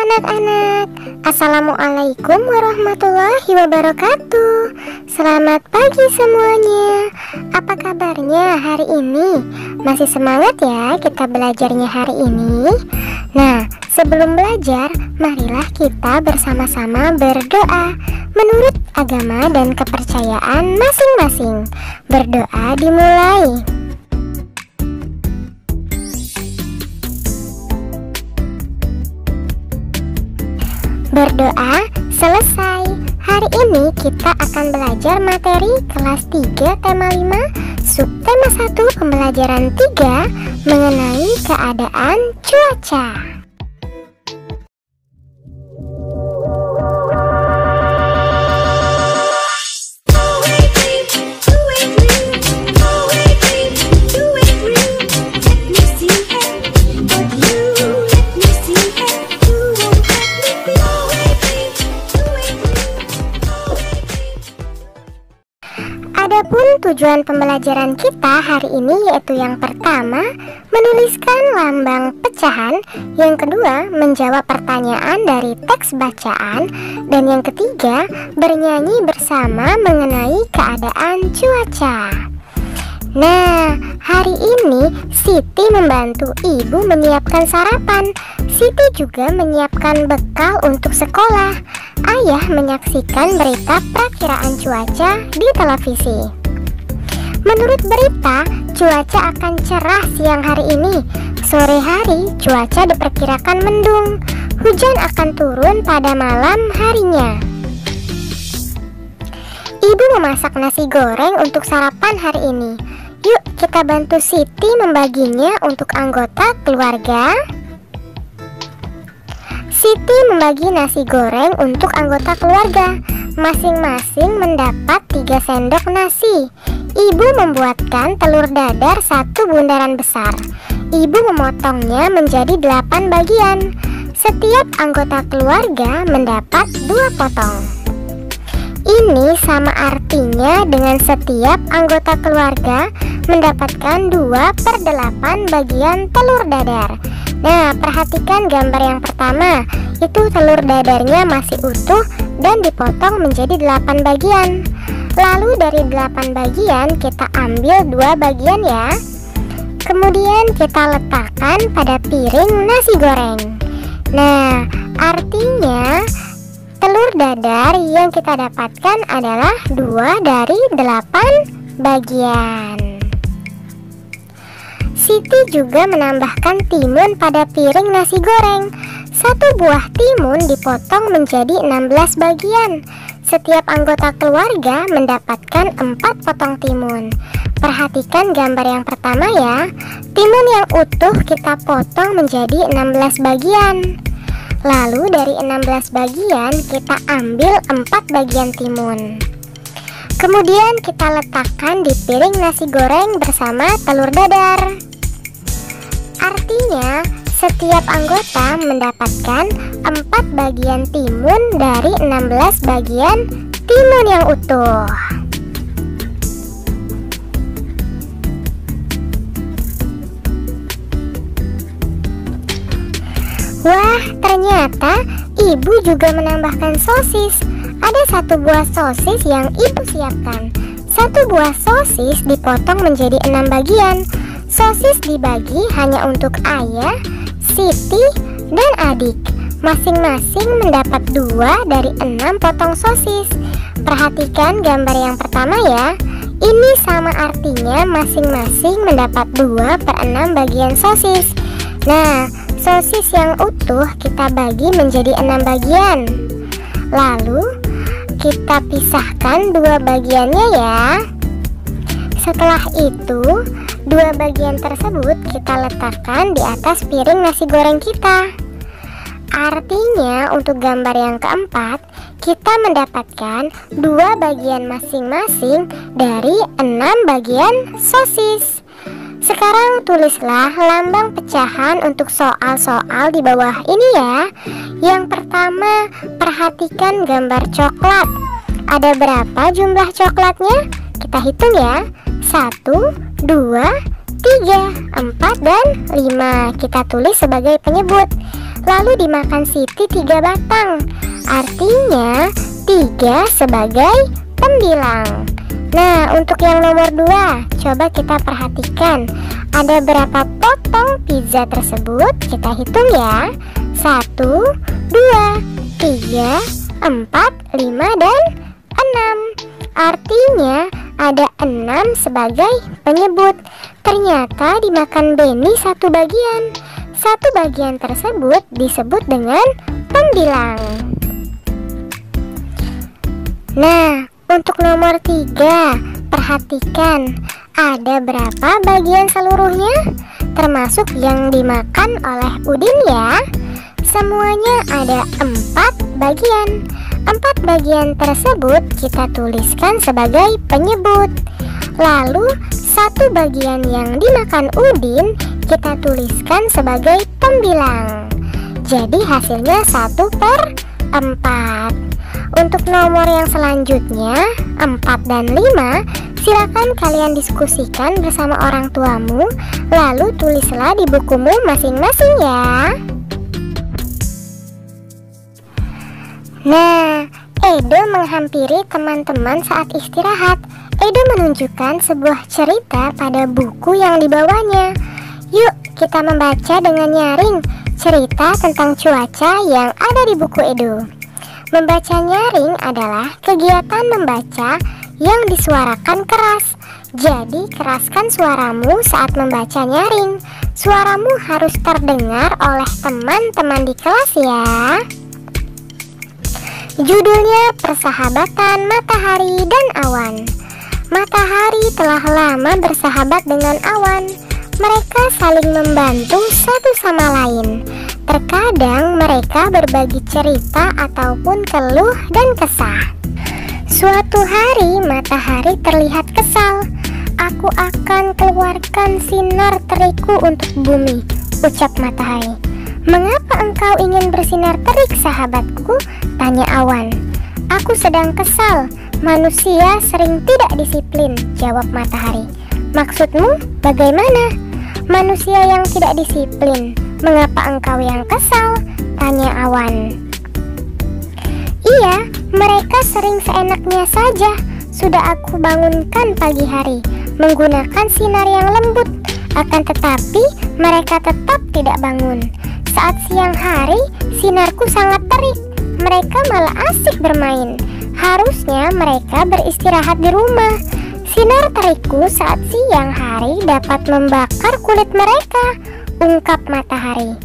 anak-anak, Assalamualaikum warahmatullahi wabarakatuh. Selamat pagi semuanya. Apa kabarnya hari ini? Masih semangat ya kita belajarnya hari ini? Nah, sebelum belajar, marilah kita bersama-sama berdoa menurut agama dan kepercayaan masing-masing. Berdoa dimulai. Berdoa selesai. Hari ini kita akan belajar materi kelas 3 tema 5 subtema 1 pembelajaran 3 mengenai keadaan cuaca. Adapun tujuan pembelajaran kita hari ini yaitu yang pertama, menuliskan lambang pecahan, yang kedua, menjawab pertanyaan dari teks bacaan, dan yang ketiga, bernyanyi bersama mengenai keadaan cuaca. Nah, hari ini Siti membantu ibu menyiapkan sarapan. Siti juga menyiapkan bekal untuk sekolah. Ayah menyaksikan berita perakiraan cuaca di televisi. Menurut berita, cuaca akan cerah siang hari ini. Sore hari, cuaca diperkirakan mendung. Hujan akan turun pada malam harinya. Ibu memasak nasi goreng untuk sarapan hari ini. Yuk kita bantu Siti membaginya untuk anggota keluarga. Siti membagi nasi goreng untuk anggota keluarga. Masing-masing mendapat 3 sendok nasi. Ibu membuatkan telur dadar 1 bundaran besar. Ibu memotongnya menjadi 8 bagian. Setiap anggota keluarga mendapat 2 potong. Ini sama artinya dengan setiap anggota keluarga mendapatkan 2/8 bagian telur dadar. Nah, perhatikan gambar yang pertama. Itu telur dadarnya masih utuh dan dipotong menjadi 8 bagian. Lalu dari 8 bagian kita ambil 2 bagian ya. Kemudian kita letakkan pada piring nasi goreng. Nah, artinya telur dadar yang kita dapatkan adalah 2 dari 8 bagian. Siti juga menambahkan timun pada piring nasi goreng. 1 buah timun dipotong menjadi 16 bagian. Setiap anggota keluarga mendapatkan 4 potong timun. Perhatikan gambar yang pertama ya. Timun yang utuh kita potong menjadi 16 bagian. Lalu dari 16 bagian kita ambil 4 bagian timun. Kemudian kita letakkan di piring nasi goreng bersama telur dadar. Artinya setiap anggota mendapatkan 4 bagian timun dari 16 bagian timun yang utuh. Wah, ternyata ibu juga menambahkan sosis. Ada 1 buah sosis yang ibu siapkan. 1 buah sosis dipotong menjadi 6 bagian. Sosis dibagi hanya untuk ayah, Siti, dan adik. Masing-masing mendapat 2 dari 6 potong sosis. Perhatikan gambar yang pertama ya. Ini sama artinya masing-masing mendapat 2/6 bagian sosis. Nah, sosis yang utuh kita bagi menjadi 6 bagian. Lalu kita pisahkan 2 bagiannya ya. Setelah itu 2 bagian tersebut kita letakkan di atas piring nasi goreng kita. Artinya untuk gambar yang keempat, kita mendapatkan 2 bagian masing-masing dari 6 bagian sosis. Sekarang tulislah lambang pecahan untuk soal-soal di bawah ini ya. Yang pertama, perhatikan gambar coklat. Ada berapa jumlah coklatnya? Kita hitung ya. 1, 2, 3, 4, dan 5. Kita tulis sebagai penyebut. lalu dimakan Siti 3 batang. Artinya 3 sebagai pembilang. Nah, untuk yang nomor 2, coba kita perhatikan ada berapa potong pizza tersebut. Kita hitung ya. 1, 2, 3, 4, 5, dan 6. Artinya ada 6 sebagai penyebut. Ternyata dimakan Benny 1 bagian. 1 bagian tersebut disebut dengan pembilang. Nah, untuk nomor 3, perhatikan ada berapa bagian seluruhnya, termasuk yang dimakan oleh Udin ya. Semuanya ada 4 bagian. 4 bagian tersebut kita tuliskan sebagai penyebut. Lalu 1 bagian yang dimakan Udin kita tuliskan sebagai pembilang. Jadi hasilnya 1/4. Untuk nomor yang selanjutnya 4 dan 5, silakan kalian diskusikan bersama orang tuamu, lalu tulislah di bukumu masing-masing ya. Nah, Edo menghampiri teman-teman saat istirahat. Edo menunjukkan sebuah cerita pada buku yang dibawanya. Yuk kita membaca dengan nyaring cerita tentang cuaca yang ada di buku Edo. Membaca nyaring adalah kegiatan membaca yang disuarakan keras. Jadi keraskan suaramu saat membaca nyaring. Suaramu harus terdengar oleh teman-teman di kelas ya. Judulnya Persahabatan Matahari dan Awan. Matahari telah lama bersahabat dengan awan. Mereka saling membantu satu sama lain. Terkadang mereka berbagi cerita ataupun keluh dan kesah. Suatu hari matahari terlihat kesal. Aku akan keluarkan sinar terikku untuk bumi, ucap matahari. Mengapa engkau ingin bersinar terik, sahabatku? Tanya awan. Aku sedang kesal. Manusia sering tidak disiplin, jawab matahari. Maksudmu bagaimana? Manusia yang tidak disiplin. Mengapa engkau yang kesal? Tanya awan. Iya, mereka sering seenaknya saja. Sudah aku bangunkan pagi hari menggunakan sinar yang lembut. Akan tetapi mereka tetap tidak bangun. Saat siang hari sinarku sangat terik. Mereka malah asik bermain. Harusnya mereka beristirahat di rumah. Sinar terikku saat siang hari dapat membakar kulit mereka, ungkap matahari.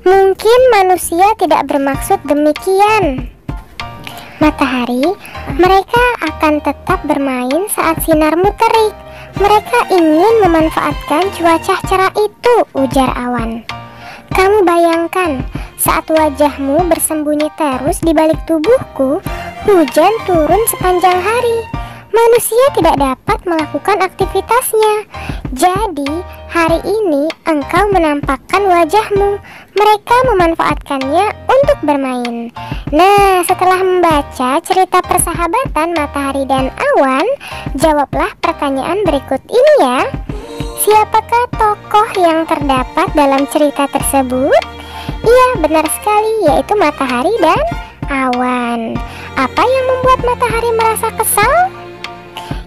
Mungkin manusia tidak bermaksud demikian. Matahari, mereka akan tetap bermain saat sinarmu terik. Mereka ingin memanfaatkan cuaca cerah itu, ujar awan. Kamu bayangkan, saat wajahmu bersembunyi terus di balik tubuhku, hujan turun sepanjang hari. Manusia tidak dapat melakukan aktivitasnya. Jadi, hari ini engkau menampakkan wajahmu. Mereka memanfaatkannya untuk bermain. Nah, setelah membaca cerita persahabatan matahari dan awan, jawablah pertanyaan berikut ini ya. Siapakah tokoh yang terdapat dalam cerita tersebut? Iya, benar sekali, yaitu matahari dan awan. Apa yang membuat matahari merasa kesal?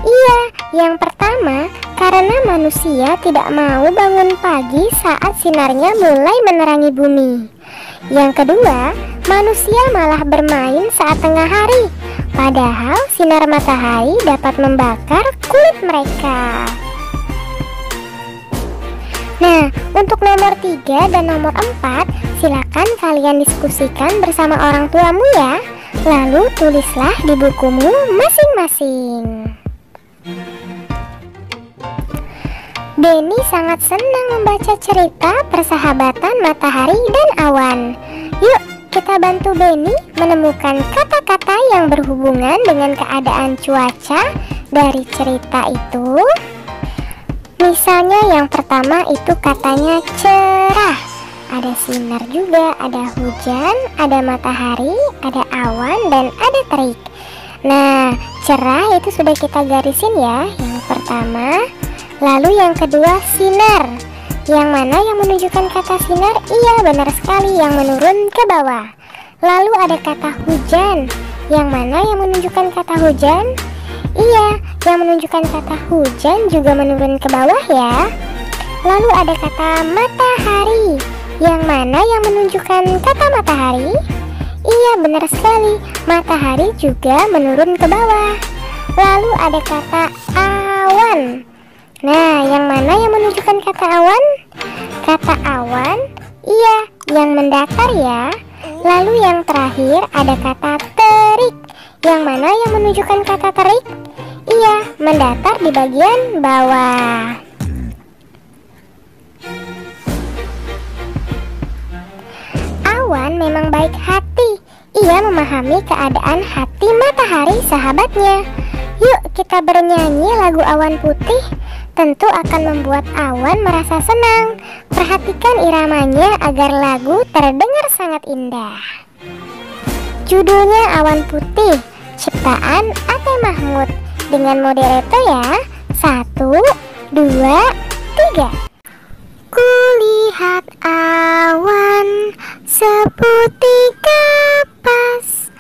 Iya, yang pertama, karena manusia tidak mau bangun pagi saat sinarnya mulai menerangi bumi. Yang kedua, manusia malah bermain saat tengah hari, padahal sinar matahari dapat membakar kulit mereka. Nah, untuk nomor 3 dan nomor 4, silakan kalian diskusikan bersama orang tuamu ya. Lalu tulislah di bukumu masing-masing. Benny sangat senang membaca cerita persahabatan matahari dan awan. Yuk kita bantu Benny menemukan kata-kata yang berhubungan dengan keadaan cuaca dari cerita itu. Misalnya yang pertama itu katanya cerah. Ada sinar juga, ada hujan, ada matahari, ada awan, dan ada terik. Nah, cerah itu sudah kita garisin ya, yang pertama. Lalu yang kedua sinar. Yang mana yang menunjukkan kata sinar? Iya, benar sekali, yang menurun ke bawah. Lalu ada kata hujan. Yang mana yang menunjukkan kata hujan? Iya, yang menunjukkan kata hujan juga menurun ke bawah ya. Lalu ada kata matahari. Yang mana yang menunjukkan kata matahari? Iya, benar sekali, matahari juga menurun ke bawah. Lalu ada kata awan. Nah, yang mana yang menunjukkan kata awan? Kata awan, iya, yang mendatar ya. Lalu yang terakhir ada kata terik. Yang mana yang menunjukkan kata terik? Iya, mendatar di bagian bawah. Awan memang baik hati. Ia memahami keadaan hati matahari sahabatnya. Yuk kita bernyanyi lagu Awan Putih. Tentu akan membuat awan merasa senang. Perhatikan iramanya agar lagu terdengar sangat indah. Judulnya Awan Putih, ciptaan Ate Mahmud. Dengan moderato ya. 1, 2, 3. Kulihat awan seputih kapas,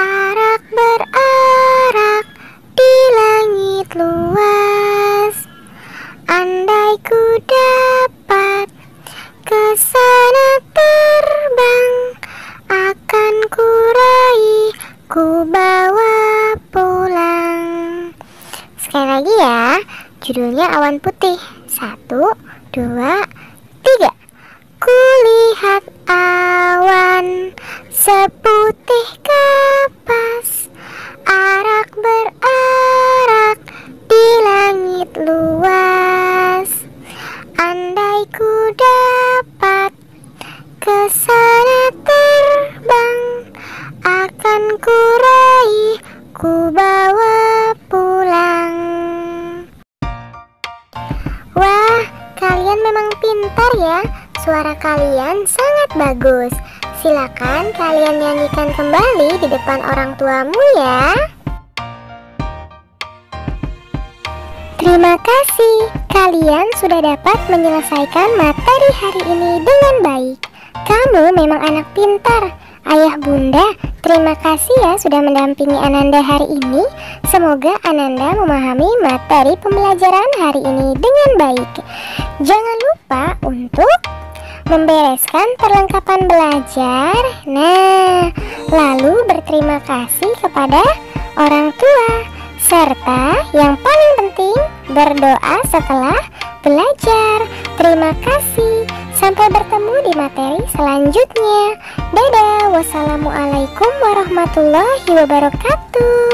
arak berarak di langit luas. Andai ku dapat ke sana terbang, akan ku raih, ku bawa pulang. Sekali lagi ya, judulnya Awan Putih. 1, 2, 3. Kulihat awan seputih kapas, arak berarak di langit luas. Andai ku dapat ke sana terbang, akan ku raih, ku bawa pulang. Wah, kalian memang pintar ya. Suara kalian sangat bagus. Silakan kalian nyanyikan kembali di depan orang tuamu ya. Terima kasih, kalian sudah dapat menyelesaikan materi hari ini dengan baik. Kamu memang anak pintar. Ayah bunda, terima kasih ya sudah mendampingi Ananda hari ini. Semoga Ananda memahami materi pembelajaran hari ini dengan baik. Jangan lupa untuk membereskan perlengkapan belajar. Nah, lalu berterima kasih kepada orang tua. Serta yang paling penting, berdoa setelah belajar. Terima kasih. Sampai bertemu di materi selanjutnya. Dadah. Wassalamualaikum warahmatullahi wabarakatuh.